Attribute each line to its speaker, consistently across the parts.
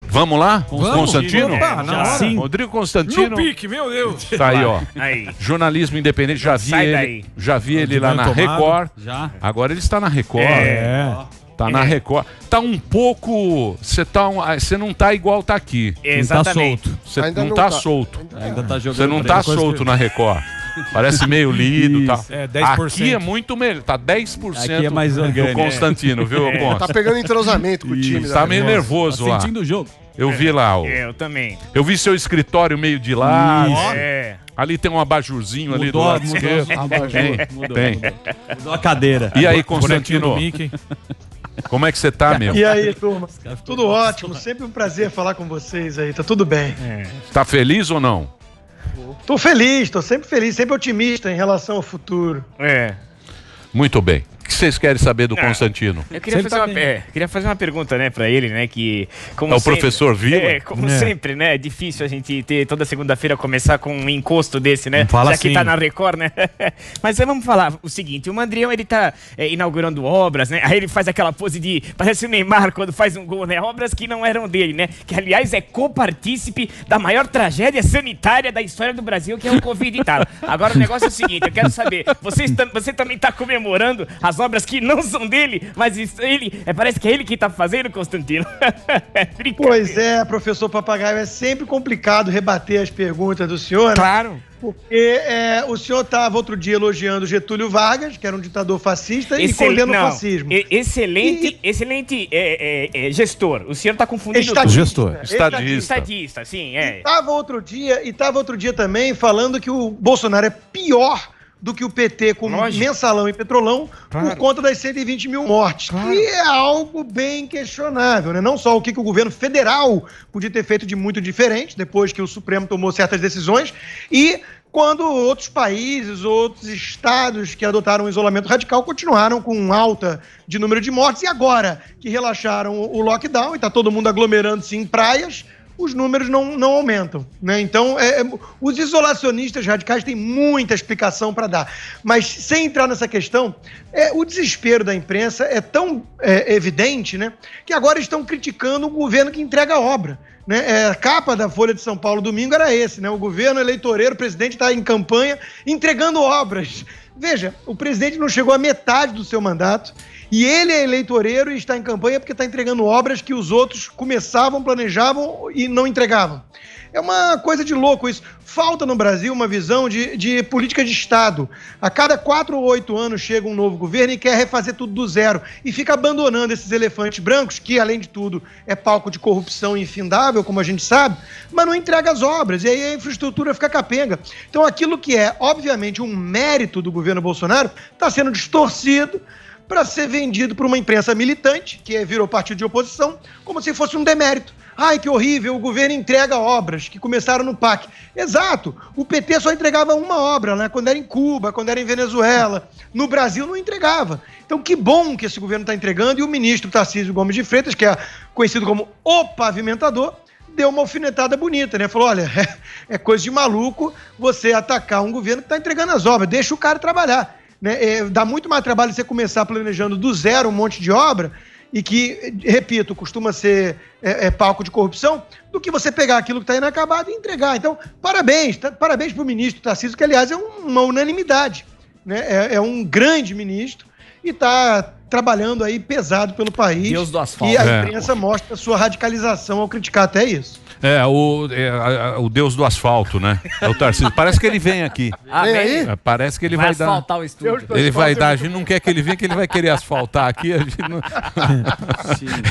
Speaker 1: Vamos lá? Constantino?
Speaker 2: Opa, na hora.
Speaker 1: Sim. Rodrigo Constantino.
Speaker 2: No pique, meu Deus.
Speaker 1: Tá aí, ó.
Speaker 3: Aí.
Speaker 1: Jornalismo independente. Já vi ele lá na Record.
Speaker 4: Já.
Speaker 1: Agora ele está na Record. Tá na Record. Tá um pouco... Você não tá igual tá aqui.
Speaker 3: Exatamente.
Speaker 1: Você não tá solto.
Speaker 4: Ainda tá jogando.
Speaker 1: Você não tá solto na Record. Parece meio lido e tal.
Speaker 2: É, 10%.
Speaker 1: Aqui é muito melhor. Tá 10%
Speaker 4: Aqui é mais
Speaker 1: do
Speaker 4: orgânico.
Speaker 1: Constantino, viu, Consta?
Speaker 5: Tá pegando entrosamento com o time.
Speaker 1: Tá meio nervoso lá.
Speaker 4: Sentindo o jogo.
Speaker 1: Eu vi lá.
Speaker 3: Eu também.
Speaker 1: Eu vi seu escritório meio de lado.
Speaker 3: É.
Speaker 1: Ali tem um abajurzinho ali do
Speaker 4: Mudou,
Speaker 1: lado esquerdo. Tem.
Speaker 4: Mudou a cadeira.
Speaker 1: E aí,
Speaker 2: Bonequinho do
Speaker 1: Constantino?
Speaker 2: Mickey.
Speaker 1: Como é que você tá, meu?
Speaker 6: E aí, turma? Tudo ótimo, sempre um prazer falar com vocês aí, tá tudo bem.
Speaker 1: Tá feliz ou não?
Speaker 6: Tô feliz, tô sempre feliz, sempre otimista em relação ao futuro.
Speaker 1: Muito bem. O que vocês querem saber do Constantino?
Speaker 3: Eu queria queria fazer uma pergunta, né, pra ele, né, que... Como
Speaker 1: É o
Speaker 3: sempre,
Speaker 1: professor Vila?
Speaker 3: Como sempre, né, é difícil a gente ter toda segunda-feira começar com um encosto desse, né?
Speaker 2: Fala
Speaker 3: já que
Speaker 2: assim.
Speaker 3: tá na Record, né? Mas vamos falar o seguinte, o Mandrião, ele tá inaugurando obras, né? Aí ele faz aquela pose de... Parece o Neymar quando faz um gol, né? Obras que não eram dele, né? Que, aliás, é copartícipe da maior tragédia sanitária da história do Brasil, que é o Covid e tal. Agora, o negócio é o seguinte, eu quero saber, você também tá comemorando as obras que não são dele, mas parece que é ele que tá fazendo, Constantino.
Speaker 6: Pois é, professor Papagaio, é sempre complicado rebater as perguntas do senhor, né?
Speaker 3: Claro.
Speaker 6: Porque o senhor estava outro dia elogiando Getúlio Vargas, que era um ditador fascista, e condena o fascismo.
Speaker 3: Excelente gestor. O senhor está confundindo Estadista, sim, é.
Speaker 6: E tava outro dia também falando que o Bolsonaro é pior do que o PT com mensalão e petrolão por conta das 120 mil mortes. E é algo bem questionável, né? Não só o que o governo federal podia ter feito de muito diferente, depois que o Supremo tomou certas decisões, e quando outros países, outros estados que adotaram o isolamento radical continuaram com alta de número de mortes, e agora que relaxaram o lockdown e está todo mundo aglomerando-se em praias, os números não aumentam, né? Então, os isolacionistas radicais têm muita explicação para dar. Mas, sem entrar nessa questão, o desespero da imprensa é tão evidente, né, que agora estão criticando o governo que entrega a obra. Né? A capa da Folha de São Paulo domingo era esse, né? O governo eleitoreiro, o presidente está em campanha entregando obras. Veja, o presidente não chegou à metade do seu mandato e ele é eleitoreiro e está em campanha porque está entregando obras que os outros começavam, planejavam e não entregavam. É uma coisa de louco isso. Falta no Brasil uma visão de política de Estado. A cada 4 ou 8 anos chega um novo governo e quer refazer tudo do zero. E fica abandonando esses elefantes brancos, que, além de tudo, é palco de corrupção infindável, como a gente sabe, mas não entrega as obras. E aí a infraestrutura fica capenga. Então aquilo que é, obviamente, um mérito do governo Bolsonaro está sendo distorcido para ser vendido por uma imprensa militante, que virou partido de oposição, como se fosse um demérito. Ai, que horrível, o governo entrega obras que começaram no PAC. Exato, o PT só entregava uma obra, né? Quando era em Cuba, quando era em Venezuela. No Brasil não entregava. Então que bom que esse governo está entregando, e o ministro Tarcísio Gomes de Freitas, que é conhecido como o pavimentador, deu uma alfinetada bonita, né? Falou, olha, é coisa de maluco você atacar um governo que está entregando as obras, deixa o cara trabalhar. Né? Dá muito mais trabalho você começar planejando do zero um monte de obra, e que, repito, costuma ser palco de corrupção, do que você pegar aquilo que está inacabado e entregar. Então, parabéns para o ministro Tarcísio, que, aliás, é uma unanimidade. Né? É um grande ministro e está trabalhando aí pesado pelo país.
Speaker 4: Deus do asfalto.
Speaker 6: E a imprensa mostra a sua radicalização ao criticar até isso.
Speaker 1: O Deus do asfalto, né? É o Tarcísio. Parece que ele vem aqui.
Speaker 5: Vem aí?
Speaker 1: Parece que ele vai dar.
Speaker 4: asfaltar o estúdio.
Speaker 1: Ele vai dar. A gente não quer que ele venha, que ele vai querer asfaltar aqui. A gente não...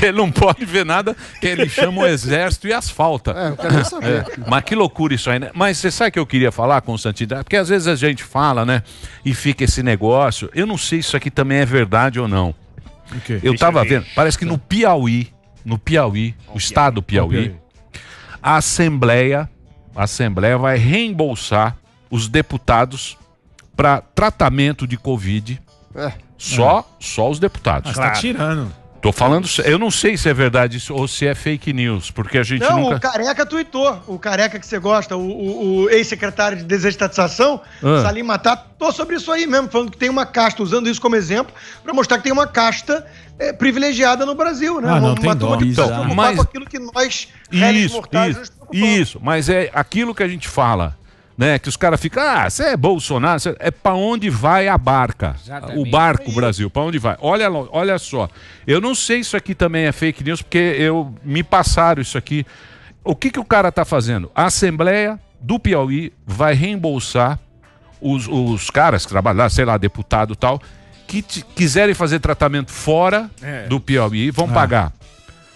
Speaker 1: Ele não pode ver nada, que ele chama o exército e asfalta.
Speaker 5: Eu quero nem saber.
Speaker 1: Mas que loucura isso aí, né? Mas você sabe o que eu queria falar, Constantino? Porque às vezes a gente fala, né? E fica esse negócio. Eu não sei se isso aqui também é verdade ou não. Eu tava vendo. Parece que no Piauí, o estado do Piauí, a Assembleia vai reembolsar os deputados para tratamento de Covid. Só os deputados.
Speaker 2: Você tá tirando.
Speaker 1: Tô falando, eu não sei se é verdade isso ou se é fake news, porque a gente nunca...
Speaker 6: o Careca tuitou, o Careca que você gosta, o ex-secretário de Desestatização, Salim Matar, tô sobre isso aí mesmo, falando que tem uma casta, usando isso como exemplo, para mostrar que tem uma casta privilegiada no Brasil, né?
Speaker 4: Não
Speaker 6: uma
Speaker 4: tem
Speaker 6: turma
Speaker 4: dó.
Speaker 6: que precisa
Speaker 1: Então,
Speaker 6: preocupar com aquilo que nós, réis mortais, nos preocupamos.
Speaker 1: Isso, mas é aquilo que a gente fala, né? Que os caras ficam, você é Bolsonaro, é pra onde vai a barca, o barco Brasil, pra onde vai? Olha só, eu não sei se isso aqui também é fake news, porque me passaram isso aqui. O que o cara tá fazendo? A Assembleia do Piauí vai reembolsar os caras que trabalham lá, sei lá, deputado e tal, que quiserem fazer tratamento fora do Piauí, vão pagar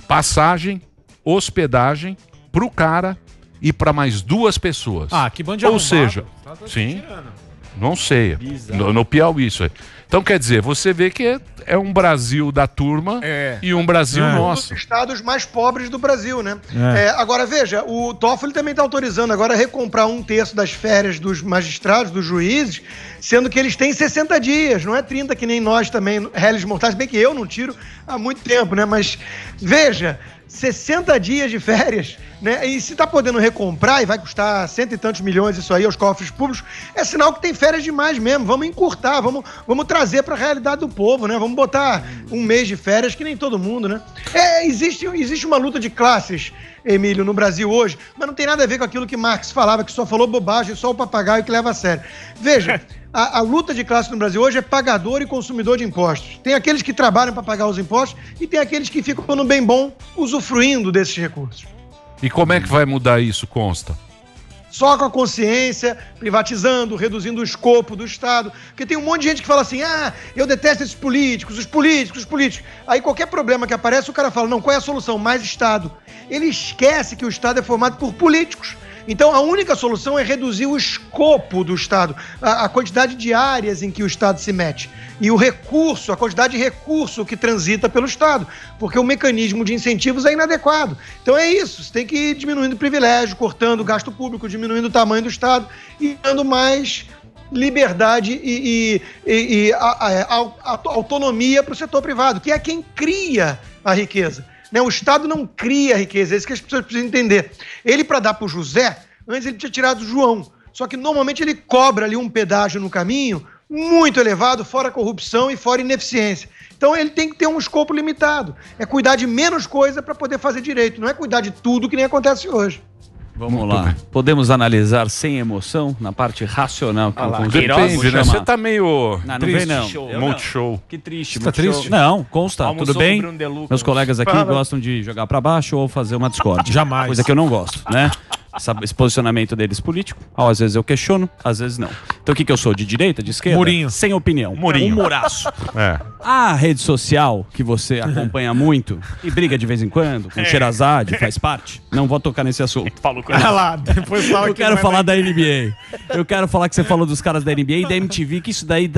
Speaker 1: passagem, hospedagem pro cara e para mais 2 pessoas.
Speaker 2: Que bando de
Speaker 1: Ou
Speaker 2: arrombado.
Speaker 1: seja, sim, não sei, no Piauí isso aí. Então quer dizer, você vê que é um Brasil da turma e um Brasil nosso.
Speaker 6: Um dos estados mais pobres do Brasil, né? Agora veja, o Toffoli também está autorizando agora a recomprar 1/3 das férias dos magistrados, dos juízes, sendo que eles têm 60 dias, não é 30 que nem nós também, réis mortais, bem que eu não tiro há muito tempo, né? Mas veja, 60 dias de férias, né? E se tá podendo recomprar e vai custar 100 e tantos milhões isso aí aos cofres públicos, é sinal que tem férias demais mesmo. Vamos encurtar, vamos trazer para a realidade do povo, né? Vamos botar 1 mês de férias, que nem todo mundo, né? Existe uma luta de classes, Emílio, no Brasil hoje, mas não tem nada a ver com aquilo que Marx falava, que só falou bobagem, só o papagaio que leva a sério. Veja, a luta de classe no Brasil hoje é pagador e consumidor de impostos. Tem aqueles que trabalham para pagar os impostos e tem aqueles que ficam no bem bom usufruindo desses recursos.
Speaker 1: E como é que vai mudar isso, consta?
Speaker 6: Só com a consciência, privatizando, reduzindo o escopo do Estado. Porque tem um monte de gente que fala assim, eu detesto esses políticos, os políticos. Aí qualquer problema que aparece, o cara fala, não, qual é a solução? Mais Estado. Ele esquece que o Estado é formado por políticos. Então, a única solução é reduzir o escopo do Estado, a quantidade de áreas em que o Estado se mete. E o recurso, a quantidade de recurso que transita pelo Estado, porque o mecanismo de incentivos é inadequado. Então é isso, você tem que ir diminuindo o privilégio, cortando o gasto público, diminuindo o tamanho do Estado e dando mais liberdade e autonomia para o setor privado, que é quem cria a riqueza. O Estado não cria riqueza, é isso que as pessoas precisam entender. Ele, para dar para o José, antes ele tinha tirado o João. Só que normalmente ele cobra ali um pedágio no caminho muito elevado, fora corrupção e fora ineficiência. Então ele tem que ter um escopo limitado. É cuidar de menos coisa para poder fazer direito, não é cuidar de tudo que nem acontece hoje.
Speaker 7: Vamos lá. Podemos analisar sem emoção, na parte racional.
Speaker 1: Depende, né? Você tá meio
Speaker 7: triste.
Speaker 1: Não. Multishow.
Speaker 7: Que triste.
Speaker 2: Você tá triste?
Speaker 7: Não, consta.
Speaker 3: Almoçou
Speaker 7: tudo bem?
Speaker 3: Lucas.
Speaker 7: Meus colegas aqui gostam de jogar pra baixo ou fazer uma discórdia.
Speaker 2: Jamais.
Speaker 7: Coisa que eu não gosto, né? Esse posicionamento deles político, às vezes eu questiono, às vezes não. Então o que eu sou? De direita, de esquerda?
Speaker 2: Murinho.
Speaker 7: Sem opinião.
Speaker 1: Murinho.
Speaker 7: Um moraço.
Speaker 1: É.
Speaker 7: A rede social, que você acompanha muito e briga de vez em quando, com Sherazade, faz parte. Não vou tocar nesse assunto.
Speaker 3: Falou com
Speaker 2: Olha lá, depois fala
Speaker 7: Eu quero falar da NBA. Eu quero falar que você falou dos caras da NBA e da MTV, que isso daí,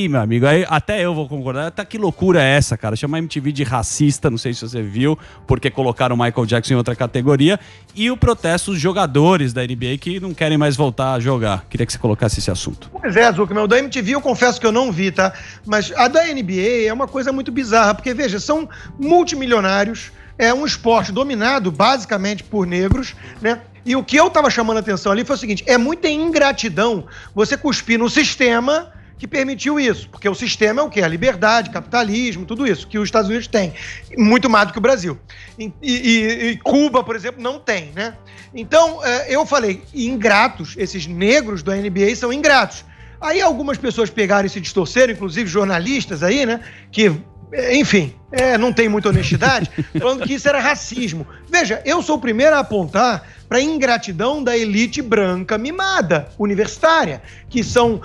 Speaker 7: meu amigo, aí até eu vou concordar. Que loucura é essa, cara? Chama a MTV de racista, não sei se você viu, porque colocaram o Michael Jackson em outra categoria. E o protesto dos jogadores da NBA que não querem mais voltar a jogar. Queria que você colocasse esse assunto.
Speaker 6: Pois é, Zuckerman, o da MTV eu confesso que eu não vi, tá? Mas a da NBA é uma coisa muito bizarra, porque, veja, são multimilionários, é um esporte dominado basicamente por negros, né? E o que eu tava chamando a atenção ali foi o seguinte, é muita ingratidão você cuspir no sistema que permitiu isso, porque o sistema é o quê? A liberdade, capitalismo, tudo isso, que os Estados Unidos têm, muito mais do que o Brasil. E Cuba, por exemplo, não tem, né? Então, eu falei, ingratos, esses negros da NBA são ingratos. Aí algumas pessoas pegaram e se distorceram, inclusive jornalistas aí, né, que, enfim, não tem muita honestidade, falando que isso era racismo. Veja, eu sou o primeiro a apontar para a ingratidão da elite branca mimada, universitária, que são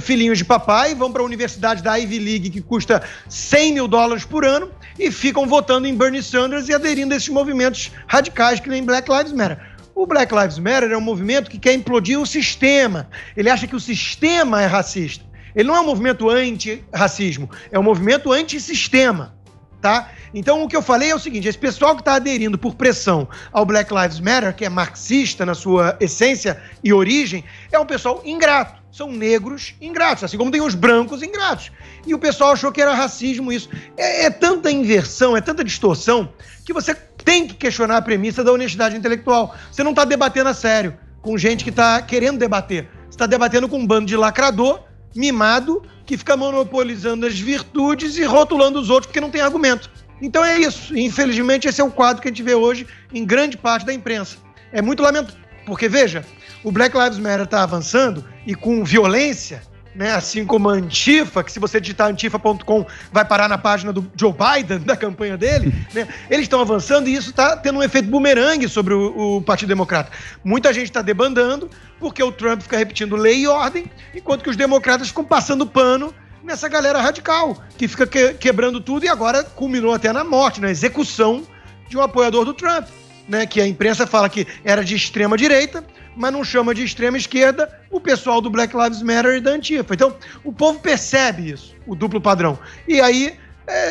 Speaker 6: filhinhos de papai, vão para a universidade da Ivy League, que custa $100 mil por ano, e ficam votando em Bernie Sanders e aderindo a esses movimentos radicais que nem Black Lives Matter. O Black Lives Matter é um movimento que quer implodir o sistema. Ele acha que o sistema é racista. Ele não é um movimento anti-racismo, é um movimento anti-sistema, tá? Então o que eu falei é o seguinte, esse pessoal que está aderindo por pressão ao Black Lives Matter, que é marxista na sua essência e origem, é um pessoal ingrato. são negros ingratos, assim como tem os brancos ingratos. E o pessoal achou que era racismo isso. É tanta inversão, é tanta distorção, que você tem que questionar a premissa da honestidade intelectual. Você não está debatendo a sério com gente que está querendo debater. Você está debatendo com um bando de lacrador, mimado, que fica monopolizando as virtudes e rotulando os outros porque não tem argumento. Então é isso. Infelizmente, esse é o quadro que a gente vê hoje em grande parte da imprensa. É muito lamentável, porque, veja, o Black Lives Matter está avançando e com violência, né, assim como a Antifa, que se você digitar antifa.com vai parar na página do Joe Biden, da campanha dele, né, eles estão avançando e isso está tendo um efeito bumerangue sobre o Partido Democrata. Muita gente está debandando porque o Trump fica repetindo lei e ordem, enquanto que os democratas ficam passando pano nessa galera radical, que fica quebrando tudo e agora culminou até na morte, na execução de um apoiador do Trump, né, que a imprensa fala que era de extrema direita, mas não chama de extrema esquerda o pessoal do Black Lives Matter e da Antifa. Então, o povo percebe isso, o duplo padrão. E aí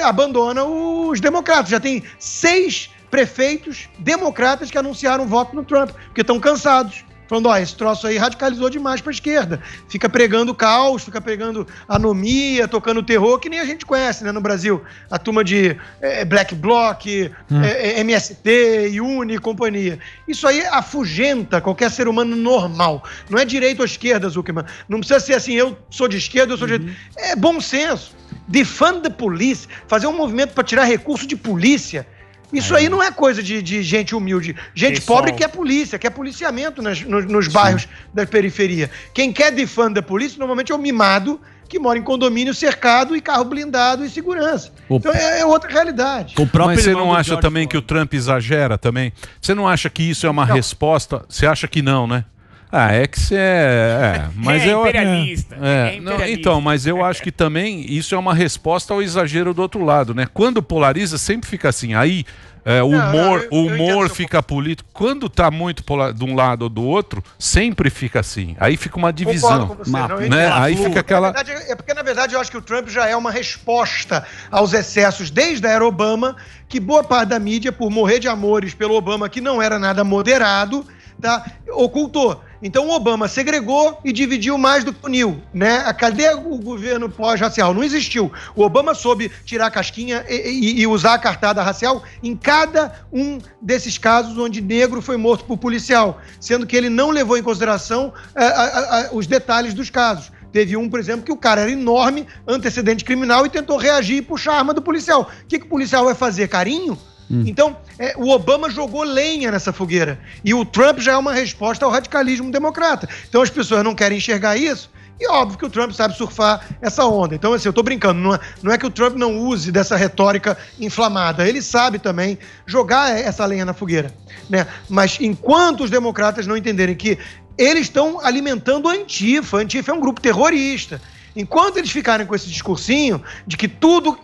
Speaker 6: abandona os democratas. Já tem 6 prefeitos democratas que anunciaram voto no Trump, porque estão cansados. Falando, esse troço aí radicalizou demais para a esquerda. Fica pregando caos, fica pregando anomia, tocando terror, que nem a gente conhece, né, no Brasil. A turma de Black Bloc, MST, Uni e companhia. Isso aí afugenta qualquer ser humano normal. Não é direita ou esquerda, Zuckerman. Não precisa ser assim, eu sou de esquerda, eu sou de direita. É bom senso. Defund the police. Fazer um movimento para tirar recurso de polícia. Isso aí não é coisa de gente humilde. Gente pobre quer polícia, quer policiamento nos bairros da periferia. Quem quer defund da polícia normalmente é o mimado que mora em condomínio cercado e carro blindado e segurança. Então é outra realidade.
Speaker 1: Mas você não acha também que o Trump exagera também? Você não acha que isso é uma resposta? Você acha que não, né? É que você mas
Speaker 3: imperialista.
Speaker 1: Não, então, mas eu acho que também isso é uma resposta ao exagero do outro lado, né? Quando polariza, sempre fica assim. Aí o humor fica político. Quando tá muito de um lado ou do outro, sempre fica assim. Aí fica uma divisão.
Speaker 6: Com você, não,
Speaker 1: né? Aí fica aquela.
Speaker 6: Porque, na verdade, eu acho que o Trump já é uma resposta aos excessos desde a era Obama, que boa parte da mídia, por morrer de amores pelo Obama, que não era nada moderado, ocultou. Então o Obama segregou e dividiu mais do que uniu, né? Cadê o governo pós-racial? Não existiu. O Obama soube tirar a casquinha e usar a cartada racial em cada um desses casos onde negro foi morto por policial, sendo que ele não levou em consideração os detalhes dos casos. Teve um, por exemplo, que o cara era enorme, antecedente criminal, e tentou reagir e puxar a arma do policial. O que o policial vai fazer? Carinho? Então, o Obama jogou lenha nessa fogueira. E o Trump já é uma resposta ao radicalismo democrata. Então, as pessoas não querem enxergar isso. E óbvio que o Trump sabe surfar essa onda. Então, assim, eu tô brincando. Não é que o Trump não use dessa retórica inflamada. Ele sabe também jogar essa lenha na fogueira, né? Mas enquanto os democratas não entenderem que eles estão alimentando a Antifa. A Antifa é um grupo terrorista. Enquanto eles ficarem com esse discursinho de que tudo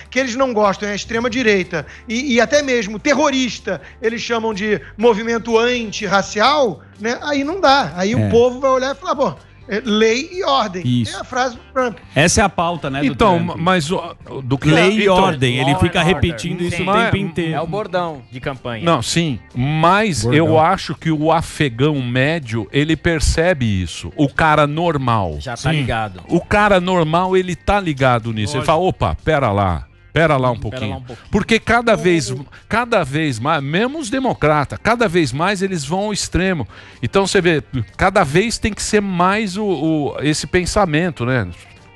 Speaker 6: que eles não gostam é extrema-direita e até mesmo terrorista, eles chamam de movimento antirracial, né? Aí não dá. Aí o povo vai olhar e falar, bom, lei e ordem.
Speaker 7: Isso.
Speaker 6: É a frase do Trump.
Speaker 7: Essa é a pauta, né, do
Speaker 1: então,
Speaker 7: Trump.
Speaker 1: Mas do que
Speaker 7: lei e
Speaker 1: então,
Speaker 7: ordem. Ele fica repetindo isso o tempo inteiro.
Speaker 3: É o bordão de campanha.
Speaker 1: Não, sim. Mas eu acho que o afegão médio, ele percebe isso. O cara normal.
Speaker 3: Já tá ligado.
Speaker 1: O cara normal, ele tá ligado nisso. Ele fala, opa, pera lá um pouquinho. Porque cada vez mais, mesmo os democratas, cada vez mais eles vão ao extremo. Então você vê, cada vez tem que ser mais esse pensamento, né?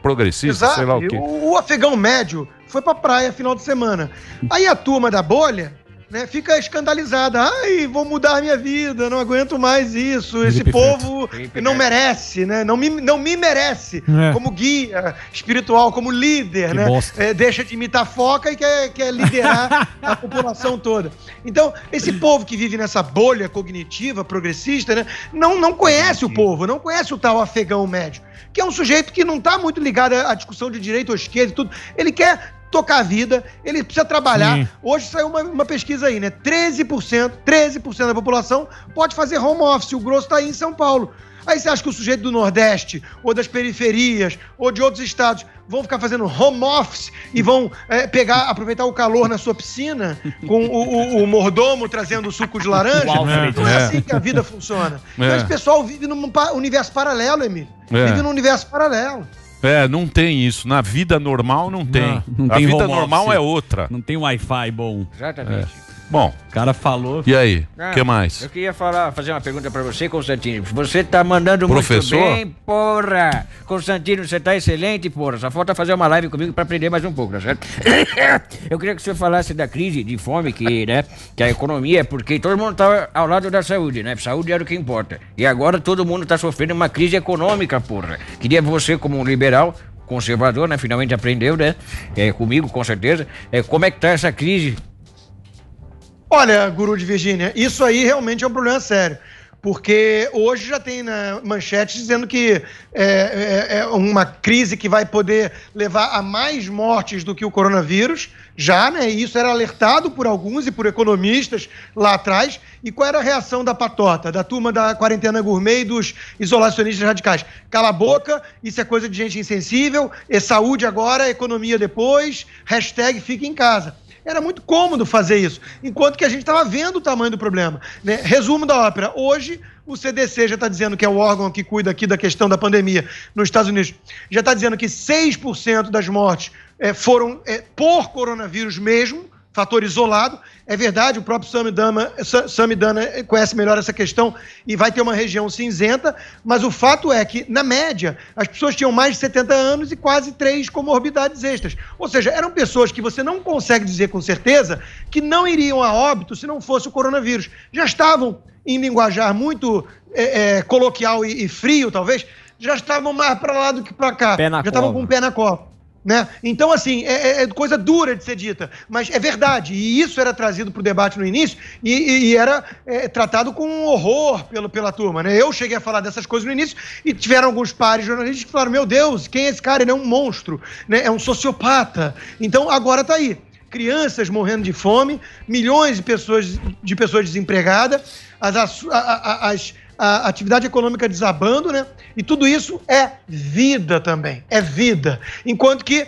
Speaker 1: Progressista,
Speaker 6: exato.
Speaker 1: Sei lá o quê.
Speaker 6: O afegão médio foi pra praia final de semana. Aí a turma da bolha, né, fica escandalizada. Ai, vou mudar minha vida, não aguento mais isso. Esse povo não merece, né? Não me merece como guia espiritual, como líder, né? Deixa de imitar foca e quer liderar a população toda. Então, esse povo que vive nessa bolha cognitiva, progressista, né, não conhece o povo, não conhece o tal afegão médio, que é um sujeito que não está muito ligado à discussão de direita ou esquerda e tudo. Ele quer tocar a vida, ele precisa trabalhar. Sim. Hoje saiu uma pesquisa aí, né? 13% da população pode fazer home office. O grosso está aí em São Paulo. Aí você acha que o sujeito do Nordeste, ou das periferias, ou de outros estados, vão ficar fazendo home office e vão aproveitar o calor na sua piscina com o mordomo trazendo o suco de laranja. Não é assim que a vida funciona. Então esse pessoal vive num universo paralelo, Emílio. Vive num universo paralelo.
Speaker 1: Não tem isso. Na vida normal não tem.
Speaker 7: Não
Speaker 1: a
Speaker 7: tem
Speaker 1: vida
Speaker 7: home
Speaker 1: normal
Speaker 7: office.
Speaker 1: é outra.
Speaker 7: Não tem Wi-Fi bom.
Speaker 3: Exatamente.
Speaker 1: Bom,
Speaker 7: O cara falou.
Speaker 1: e aí? O que mais?
Speaker 3: Eu queria fazer uma pergunta pra você, Constantino. Você tá mandando
Speaker 1: Professor?
Speaker 3: muito bem, porra. Constantino, você tá excelente, porra. Só falta fazer uma live comigo pra aprender mais um pouco, tá certo? Eu queria que o senhor falasse da crise de fome que a economia é porque todo mundo tá ao lado da saúde, né? Saúde era o que importa. E agora todo mundo tá sofrendo uma crise econômica, porra. Queria você, como um liberal, conservador, né? Finalmente aprendeu, né? Comigo, com certeza. Como é que tá essa crise?
Speaker 6: Olha, Guru de Virgínia, isso aí realmente é um problema sério. Porque hoje já tem na manchete dizendo que é uma crise que vai poder levar a mais mortes do que o coronavírus, já, né? E isso era alertado por alguns e por economistas lá atrás. E qual era a reação da patota, da turma da quarentena gourmet e dos isolacionistas radicais? Cala a boca, isso é coisa de gente insensível, é saúde agora, economia depois, hashtag fica em casa. Era muito cômodo fazer isso, enquanto que a gente estava vendo o tamanho do problema, né? Resumo da ópera. Hoje, o CDC já está dizendo, que é o órgão que cuida aqui da questão da pandemia nos Estados Unidos, já está dizendo que 6% das mortes foram por coronavírus mesmo, fator isolado. É verdade, o próprio Samidana conhece melhor essa questão e vai ter uma região cinzenta, mas o fato é que, na média, as pessoas tinham mais de 70 anos e quase 3 comorbidades extras. Ou seja, eram pessoas que você não consegue dizer com certeza que não iriam a óbito se não fosse o coronavírus. Já estavam, em linguajar muito coloquial e frio, talvez, já estavam mais para lá do que para cá. Já estavam com o pé na cova. Né? Então, assim, é coisa dura de ser dita, mas é verdade, e isso era trazido para o debate no início e era tratado com horror pela turma, né? Eu cheguei a falar dessas coisas no início e tiveram alguns pares jornalistas que falaram, meu Deus, quem é esse cara? Ele é um monstro, né? É um sociopata. Então, agora tá aí, crianças morrendo de fome, milhões de pessoas desempregadas, a atividade econômica desabando, né? E tudo isso é vida também, é vida. Enquanto que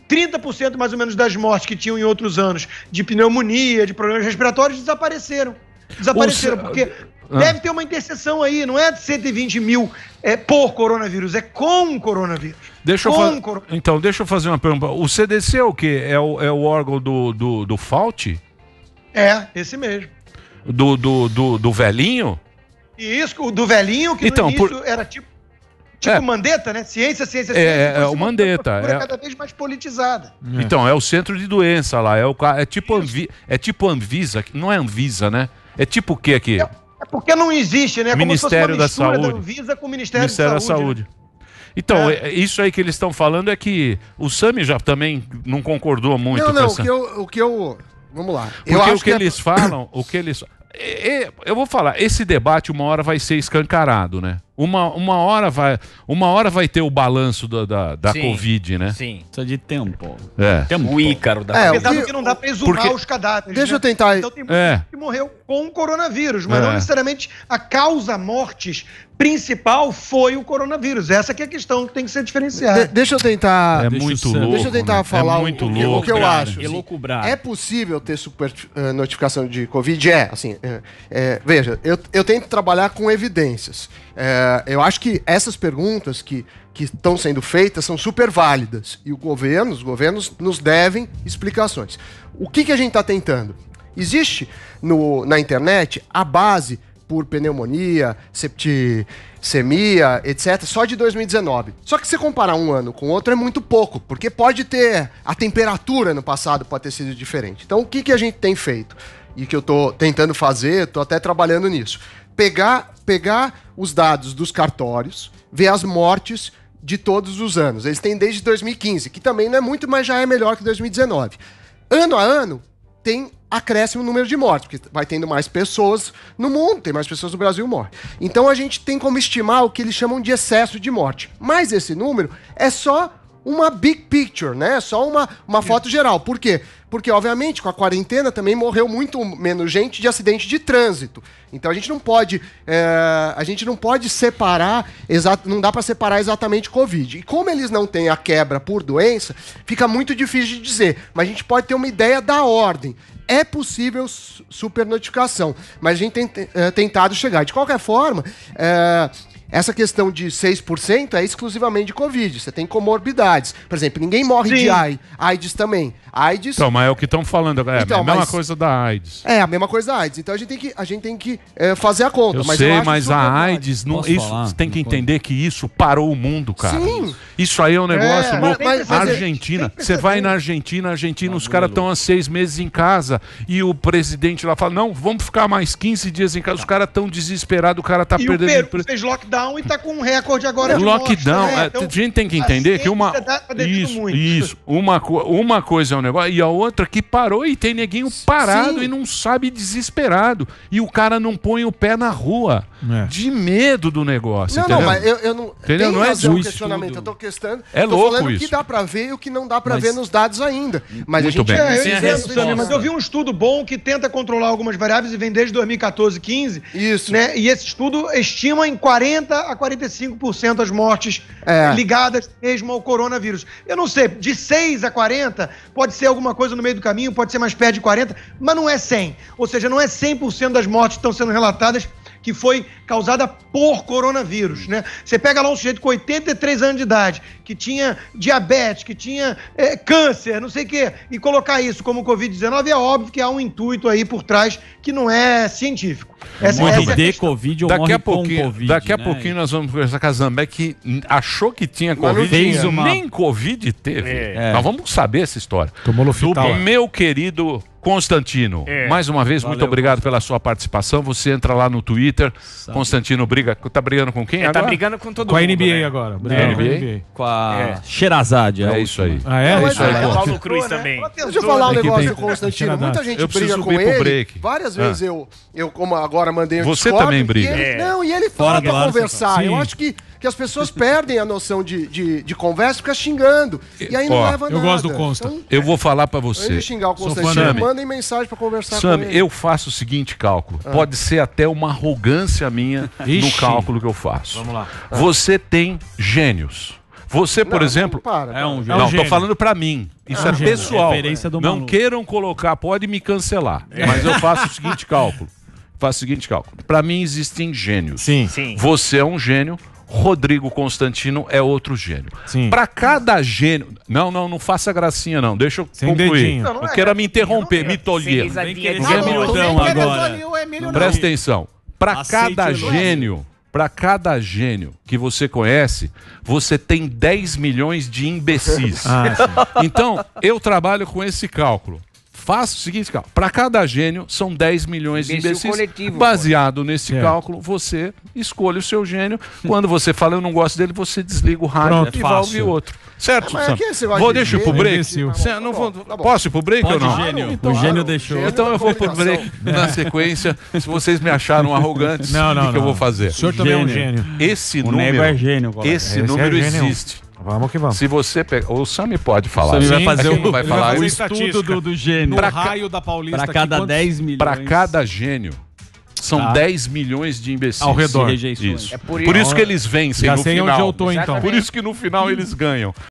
Speaker 6: 30% mais ou menos das mortes que tinham em outros anos de pneumonia, de problemas respiratórios, desapareceram. Porque deve ter uma interseção aí, não é de 120 mil por coronavírus, é com coronavírus.
Speaker 1: Então, deixa eu fazer uma pergunta. O CDC é o quê? É o órgão do Fauci?
Speaker 6: Esse mesmo.
Speaker 1: Do velhinho?
Speaker 6: Isso, o do velhinho, que no início era tipo Mandetta, né? Ciência.
Speaker 1: O Mandetta.
Speaker 6: É cada vez mais politizada.
Speaker 1: Então, é o centro de doença lá. É tipo Anvisa, não é Anvisa, né? É tipo o que aqui?
Speaker 6: É porque não existe, né?
Speaker 1: Ministério da Saúde.
Speaker 6: Da Anvisa com o Ministério da Saúde.
Speaker 1: Né? Então, isso aí que eles estão falando é que o Sami já também não concordou muito com essa...
Speaker 5: Vamos lá.
Speaker 1: Porque o que eles falam, eu vou falar, esse debate uma hora vai ser escancarado, né? Uma hora vai ter o balanço da Covid, né?
Speaker 3: Sim.
Speaker 7: Precisa de tempo.
Speaker 3: O Ícaro da
Speaker 6: Apesar que não dá pra exumar os cadáveres.
Speaker 5: Deixa eu tentar.
Speaker 6: Então tem muita gente que morreu com o coronavírus, mas não necessariamente a causa mortes principal foi o coronavírus. Essa que é a questão que tem que ser diferenciada.
Speaker 5: Deixa eu tentar.
Speaker 1: Muito louco.
Speaker 5: Deixa eu tentar falar o que eu acho.
Speaker 7: Elucubrar.
Speaker 5: É possível ter super notificação de Covid? Veja, eu tento trabalhar com evidências. Eu acho que essas perguntas que estão sendo feitas são super válidas e os governos nos devem explicações. O que a gente está tentando? Existe na internet a base por pneumonia, septicemia, etc., só de 2019. Só que se comparar um ano com o outro é muito pouco, porque pode ter... A temperatura no passado pode ter sido diferente. Então, o que a gente tem feito? E que eu estou tentando fazer, estou até trabalhando nisso. Pegar os dados dos cartórios, ver as mortes de todos os anos. Eles têm desde 2015, que também não é muito, mas já é melhor que 2019. Ano a ano, tem acréscimo no número de mortes, porque vai tendo mais pessoas no mundo, tem mais pessoas no Brasil morrem. Então a gente tem como estimar o que eles chamam de excesso de morte. Mas esse número é só uma big picture, né? Só uma foto geral. Por quê? Porque, obviamente, com a quarentena também morreu muito menos gente de acidente de trânsito. Então a gente não pode separar, não dá para separar exatamente Covid. E como eles não têm a quebra por doença, fica muito difícil de dizer. Mas a gente pode ter uma ideia da ordem. É possível supernotificação, mas a gente tem tentado chegar. De qualquer forma, essa questão de 6% é exclusivamente de Covid. Você tem comorbidades. Por exemplo, ninguém morre de AIDS também. AIDS...
Speaker 1: Então, mas é o que estão falando agora. É a mesma coisa da AIDS.
Speaker 5: É, a mesma coisa da AIDS. Então a gente tem que fazer a conta.
Speaker 1: Eu sei, mas a AIDS... Não, isso, você tem que entender que isso parou o mundo, cara.
Speaker 5: Sim.
Speaker 1: Isso aí é um negócio louco. Argentina. Você vai na Argentina, os caras estão há 6 meses em casa e o presidente lá fala, não, vamos ficar mais 15 dias em casa. Os caras estão desesperados, o cara tá perdendo...
Speaker 6: E o Peru fez lockdown e tá com um recorde agora de
Speaker 1: lockdown.
Speaker 6: mortes, né? Então,
Speaker 1: a gente tem que entender que uma coisa é um negócio e a outra que parou e tem neguinho parado e não sabe, desesperado. E o cara não põe o pé na rua de medo do negócio.
Speaker 5: Não, mas eu não...
Speaker 1: Entendeu? Não é
Speaker 5: um questionamento. Eu tô questionando.
Speaker 1: É louco
Speaker 5: falando
Speaker 1: isso.
Speaker 5: O que dá pra ver e o que não dá pra ver nos dados ainda. Mas
Speaker 1: muito
Speaker 5: a gente...
Speaker 1: bem.
Speaker 6: Mas eu vi um estudo bom que tenta controlar algumas variáveis e vem desde 2014, 15.
Speaker 5: Isso.
Speaker 6: Né? E esse estudo estima em 40 a 45% as mortes ligadas mesmo ao coronavírus. Eu não sei, de 6 a 40, pode ser alguma coisa no meio do caminho, pode ser mais perto de 40, mas não é 100. Ou seja, não é 100% das mortes que estão sendo relatadas que foi causada por coronavírus, né? Você pega lá um sujeito com 83 anos de idade, que tinha diabetes, que tinha câncer, não sei o quê, e colocar isso como Covid-19, é óbvio que há um intuito aí por trás que não é científico.
Speaker 7: Morre de Covid ou morre com Covid.
Speaker 1: Daqui a pouquinho nós vamos conversar com a Zambé, que achou que tinha Covid, nem Covid teve. Nós vamos saber essa história.
Speaker 2: Tomou
Speaker 1: do meu querido Constantino. Mais uma vez, muito obrigado pela sua participação. Você entra lá no Twitter. Constantino tá brigando com quem agora?
Speaker 3: Tá brigando com todo mundo.
Speaker 2: Com a NBA agora.
Speaker 7: Com a Sherazade.
Speaker 1: É isso aí.
Speaker 2: Ah, é?
Speaker 5: Isso aí.
Speaker 3: Paulo Cruz também.
Speaker 5: Deixa eu falar um negócio do Constantino. Muita gente briga com ele. Várias vezes eu como agora mandei
Speaker 1: Você também briga.
Speaker 5: E ele fora pra conversar. Eu acho que as pessoas perdem a noção de conversa e ficam xingando. E aí não leva nada.
Speaker 2: Eu gosto do Consta.
Speaker 5: Então,
Speaker 1: eu vou falar pra você.
Speaker 5: Antes de xingar o Constantino, mandem mensagem pra conversar com ele.
Speaker 1: Eu faço o seguinte cálculo. Pode ser até uma arrogância minha no cálculo que eu faço.
Speaker 2: Vamos lá.
Speaker 1: Você tem gênios. Você, por exemplo... Não, tô falando pra mim. Isso é pessoal. Não queiram colocar, pode me cancelar. Mas eu faço o seguinte cálculo. Pra mim existem gênios.
Speaker 2: Sim.
Speaker 1: Você é um gênio. Rodrigo Constantino é outro gênio. Para cada gênio... Não faça gracinha não. Deixa eu concluir. Não queira me interromper, me tolher. Presta atenção. Para cada gênio que você conhece, você tem 10 milhões de imbecis. Então, eu trabalho com esse cálculo. Faça o seguinte, para cada gênio são 10 milhões de imbecis. Baseado nesse cálculo, você escolhe o seu gênio. Quando você fala, eu não gosto dele, você desliga o rádio e vai ouvir outro. Certo, Sam? Deixa eu ir pro break. Posso ir pro break ou não?
Speaker 7: O gênio deixou.
Speaker 1: Então eu vou pro break na sequência. Se vocês me acharam arrogantes, o que eu vou fazer?
Speaker 2: O senhor também é um gênio.
Speaker 1: Esse número existe.
Speaker 2: Vamos que vamos.
Speaker 1: Se você pegar... O Sami pode falar.
Speaker 7: O Sami vai fazer
Speaker 1: o
Speaker 7: estudo do gênio.
Speaker 2: No raio da Paulista.
Speaker 7: Para cada 10 milhões.
Speaker 1: Para cada gênio. São 10 milhões de imbecis.
Speaker 2: Ao redor.
Speaker 1: Isso. Por isso que eles vencem no final.
Speaker 2: Já sei onde eu tô, então.
Speaker 1: Por isso que no final eles ganham.